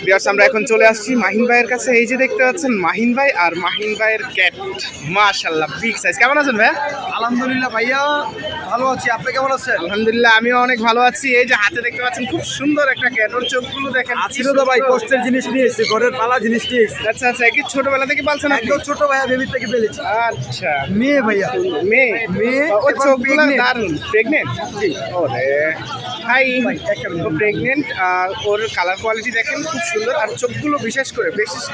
Viewers আমরা এখন চলে আসছি মাহিন ভাইয়ের কাছে। এই যে দেখতে পাচ্ছেন মাহিন ভাই আর মাহিন ভাইয়ের ক্যাট, মাশাআল্লাহ বিগ সাইজ। কেমন আছেন ভাই? আলহামদুলিল্লাহ ভাইয়া ভালো আছি, আপনি কেমন আছেন? আলহামদুলিল্লাহ আমিও অনেক ভালো আছি। এই যে হাতে দেখতে পাচ্ছেন খুব সুন্দর একটা ক্যাট, ওর চোখগুলো দেখেন। ছিল তো ভাই, কষ্টের জিনিস নিয়ে এসেছি, ঘরের পালা জিনিস নিয়ে এসেছি। আচ্ছা আচ্ছা, কি ছোটবেলা থেকে পালছেন আপনি? একদম ছোট ভাইয়া, বেবি থেকে পেলেছি। আচ্ছা, মেয়ে ভাইয়া, মেয়ে মেয়ে ওর এবং চোখগুলো pregnant। দারুণ। প্রেগনেন্ট? জি। ওরে হাই, একটা ও প্রেগনেন্ট। ওর কালার কোয়ালিটি দেখেন খুব সুন্দর, আর চোখগুলো বিশেষ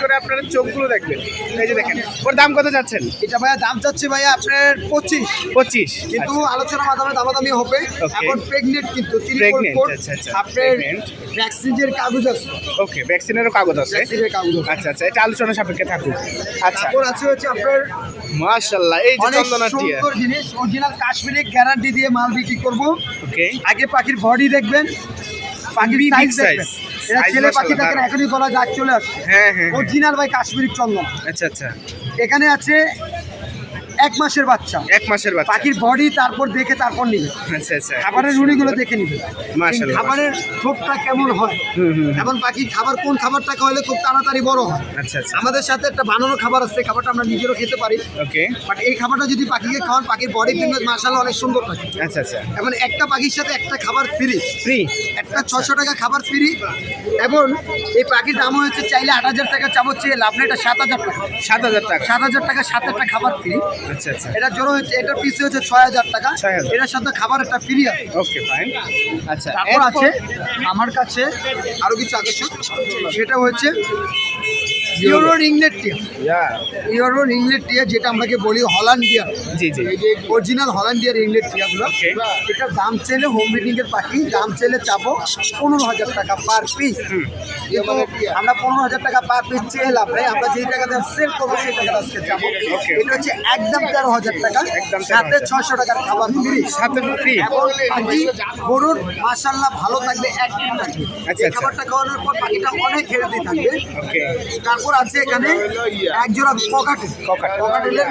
করে আপনারা চোখগুলো দেখবেন। এই যে দেখেন, ওর দাম কত যাচ্ছেন? এটা ভাইয়া দাম চাচ্ছি ভাইয়া আপনার 25, কিন্তু আলোচনা মাধ্যমে দামাদামি হবে। Okay. এখন প্রেগনেন্ট, কিন্তু Pregnant, আচ্ছা, আচ্ছা। আপনার Pregnant। ভ্যাকসিনের কাগজ আছে, ওকে, ভ্যাকসিনেরও কাগজ আছে। ভ্যাকসিনের কাগজ আছে। আচ্ছা আচ্ছা, এটা আলোচনা সাপেক্ষে থাকুক। আচ্ছা, তারপর আছে হচ্ছে আপনার মাশাআল্লাহ এই যে অনেক চন্দনা টিয়া। সুন্দর জিনিস, অরিজিনাল কাশ্মীরি গ্যারান্টি দিয়ে মাল বিক্রি করবো। ওকে, আগে পাখির বডি দেখবেন, পাখির Big সাইজ size। দেখবেন। এটা Size ছেলে পাখি মাশাআল্লাহ, দেখেন, এখনই গলা দাগ চলে আসছে। হ্যাঁ হ্যাঁ, অরিজিনাল ভাই কাশ্মীরি চন্দন। আচ্ছা আচ্ছা, এখানে আছে 1 মাসের বাচ্চা, 1 মাসের বাচ্চা। পাখির বডি তারপর দেখে তারপর নিবে। আচ্ছা আচ্ছা, খাবারের রুড়িগুলো দেখে নিবে, মাশাআল্লাহ। খাবারের ঠোঁটটা কেমন হয়, হুম। এবং পাখি খাবার কোন খাবারটা খাওয়ালে খুব তাড়াতাড়ি বড় হয়। আচ্ছা আচ্ছা, আমাদের সাথে একটা বানানো খাবার আছে, খাবারটা আমরা নিজেরও খেতে পারি, ওকে, বাট এই খাবারটা যদি পাখিকে খাওয়ান, পাখির বডি কিন্তু মাশাআল্লাহ অনেক সুন্দর থাকে। আচ্ছা আচ্ছা, এবং একটা পাখির সাথে একটা খাবার ফ্রি, ফ্রি। একটা 600 টাকা খাবার ফ্রি। এবং এই পাখির দাম হচ্ছে চাইলে 8,000 টাকা, চাবো চেয়ে লাভ নেই, এটা 7,000 টাকা। 7,000 টাকা। 7,000 টাকা, সাথে একটা খাবার ফ্রি। আচ্ছা আচ্ছা, এটা জোর হচ্ছে, এটার পিস হচ্ছে 6,000 টাকা। 6,000 এটার সাথে খাবার একটা ফ্রি আছে। Okay fine. আচ্ছা, তারপর আছে আমার কাছে আরো কিছু আকর্ষণ, সেটা হচ্ছে ইউরো রিংলেট টিয়া। ইউরো রিংলেট টিয়া, যেটা আমরাকে বলি হল্যান্ডিয়ার, জি জি, অরিজিনাল হল্যান্ডিয়ার রিংলেট টিয়াগুলো। ওকে, এটার দাম চাইলে, হোম ব্রিডিং এর পাখি, দাম চাইলে চাবো 15,000 টাকা পার পিস। কিন্তু আমরা 15,000 টাকা পার পিস চেয়ে লাভ নেই, আমরা যেই টাকাতে সেল করবো সেই টাকাটা আজকে যাবো। Okay. এটা হচ্ছে একদম 13,000 টাকা, একদম সাথে 13,000 600 টাকার খাবার ফ্রি। সাথে ফ্রি। এবং পাখি গরুর মাশাআল্লাহ ভালো থাকবে, অ্যাক্টিভ থাকবে। আচ্ছা, এই আচ্ছা। খাবারটা খাওয়ানোর পর পাখিটা অনেক হেলদি থাকবে। ওকে, তারপর আছে এখানে একজোড়া ককাটেলের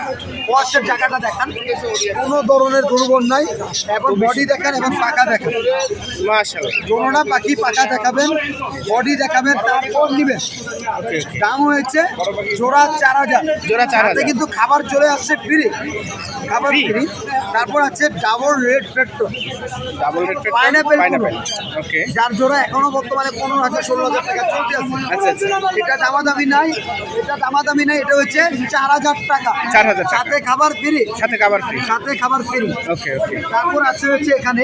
ওয়াশের জায়গাটা দেখান, কোনো ধরনের দুর্বল নাই, এবং বডি দেখান এবং পাখা দেখান। মাশাআল্লাহ, জোড়া পাখি পাখা দেখাবেন, বডি দেখাবেন, তারপর নিবেন। ওকে, দাম হয়েছে জোড়া 4,000। জোড়া 4,000। তাতে কিন্তু খাবার চলে আসছে ফ্রি, খাবার Free? ফ্রি। তারপর আছে ডাবল রেড পেট্রো, double red Pineapple pineapple. Okay, যার জোড়া এখনো বর্তমানে 15,000 16,000 টাকা চলতে আছে। আচ্ছা আচ্ছা, এটা দামাদামি নাই, এটা হচ্ছে 4,000 টাকা, 4,000 টাকা। সাথে খাবার ফ্রি, সাথে খাবার ফ্রি। সাথে খাবার ফ্রি। ওকে ওকে, তারপর আছে হচ্ছে এখানে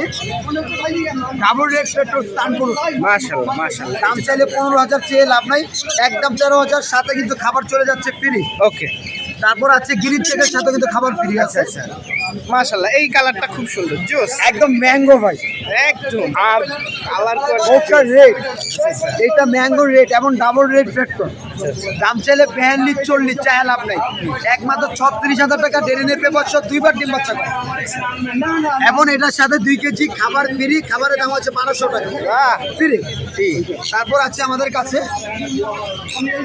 ডাবল রেড পেট্রোল স্টান করুন, মাশাআল্লাহ মাশাআল্লাহ, দাম চাইলে 15,000 চেয়ে লাভ নাই, একদম 13,000, সাথে কিন্তু খাবার চলে যাচ্ছে ফ্রি। ওকে, তারপর আছে গ্রিন চেকের সাথে কিন্তু খাবার ফ্রি আছে। আচ্ছা মাশাআল্লাহ, এই কালারটা খুব সুন্দর, জোস একদম ম্যাঙ্গো ভাই, একদম। আর কালার ওটা রেড, এটা ম্যাঙ্গো রেড এবং ডাবল রেড পেট্রোল। দাম চাইলে 42 40, চায় লাভ নাই, একমাত্র 36,000 টাকা। ডেরিনের পেপার সহ 2বার ডিম বাচ্চা করে। এবং এটার সাথে 2 কেজি খাবার ফ্রি, খাবারের দাম হচ্ছে 1,200 টাকা ফ্রি। তারপর আছে আমাদের কাছে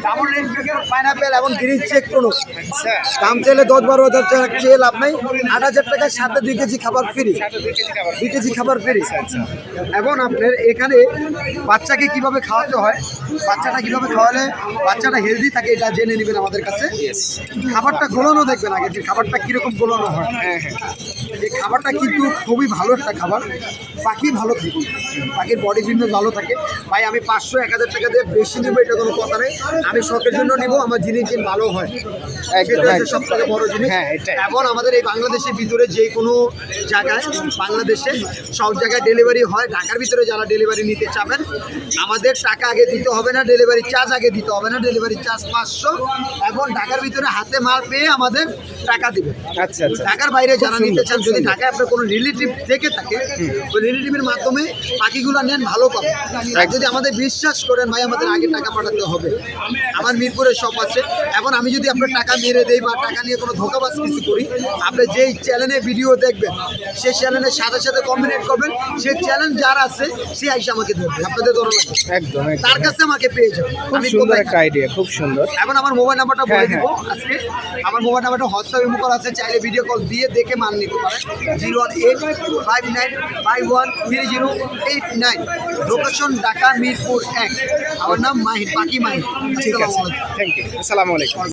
ডাবল রেড পাইনাপেল এবং গ্রিন চেক কোনো, আচ্ছা, দাম চাইলে 10-12,000 টাকা, চেয়ে লাভ নাই, 8,000 টাকার সাথে 2 কেজি খাবার ফ্রি, 2 কেজি খাবার ফ্রি। এবং আপনার এখানে বাচ্চাকে কিভাবে খাওয়াতে হয়, বাচ্চাটা কিভাবে খাওয়ালে বাচ্চাটা হেলদি থাকে, এটা জেনে নেবেন আমাদের কাছে। খাবারটা গোলানো দেখবেন আগে, যে খাবারটা কীরকম গোলানো হয়। হ্যাঁ হ্যাঁ, এই খাবারটা কিন্তু খুবই ভালো একটা খাবার, পাখি ভালো থাকে, পাখির বডি ফিটনেস ভালো থাকে। ভাই আমি 500-1,000 টাকা দিয়ে বেশি নেবো, এটা কোনো কথা নেই, আমি শখের জন্য নেবো, আমার জিনিস ভালো হয়, সেটা হচ্ছে সব থেকে বড় জিনিস। হ্যাঁ, এটাই। এবং আমাদের এই বাংলাদেশের ভিতরে যে কোনো জায়গায়, বাংলাদেশে সব জায়গায় ডেলিভারি হয়। ঢাকার ভিতরে যারা ডেলিভারি নিতে চাবেন, আমাদের টাকা আগে দিতে হবে না, ডেলিভারি চার্জ আগে দিতে হবে না, ডেলিভারি চার্জ 500, এবং ঢাকার ভিতরে হাতে মাল পেয়ে আমাদের টাকা দিবে। আচ্ছা আচ্ছা, ঢাকার বাইরে যারা নিতে চান, যদি ঢাকায় আপনার কোনো রিলেটিভ থেকে থাকে, ওই রিলেটিভের মাধ্যমে পাখিগুলো নেন, ভালো পাবেন। আর যদি আমাদের বিশ্বাস করেন ভাই, আমাদের আগে টাকা পাঠাতে হবে। আমার মিরপুরে শপ আছে, এখন আমি যদি আপনার টাকা মেরে দেই বা টাকা নিয়ে কোনো ধোকাবাজ কিছু করি, আপনি যেই চ্যানেলে ভিডিও দেখবেন, সেই চ্যানেলের সাথে সাথে কম্বিনেট করবেন, সেই চ্যানেল যার আছে সে আইসা আমাকে ধরবে, আপনাদের ধরা লাগবে, একদম তার কাছে আমাকে পেয়ে যাবে। খুব আমি সুন্দর কোথায় একটা আইডিয়া। দিয়ে, খুব সুন্দর। এখন আমার মোবাইল নাম্বারটা বলে হ্যাঁ, দিব আজকে। আমার মোবাইল নাম্বারটা হোয়াটসঅ্যাপ ইমো করা আছে, চাইলে ভিডিও কল দিয়ে দেখে মাল নিতে পারেন। 01859513089। লোকেশন ঢাকা মিরপুর 1। আমার নাম মাহির, পাখি মাহির। ঠিক আছে, থ্যাংক ইউ, আসসালামু আলাইকুম।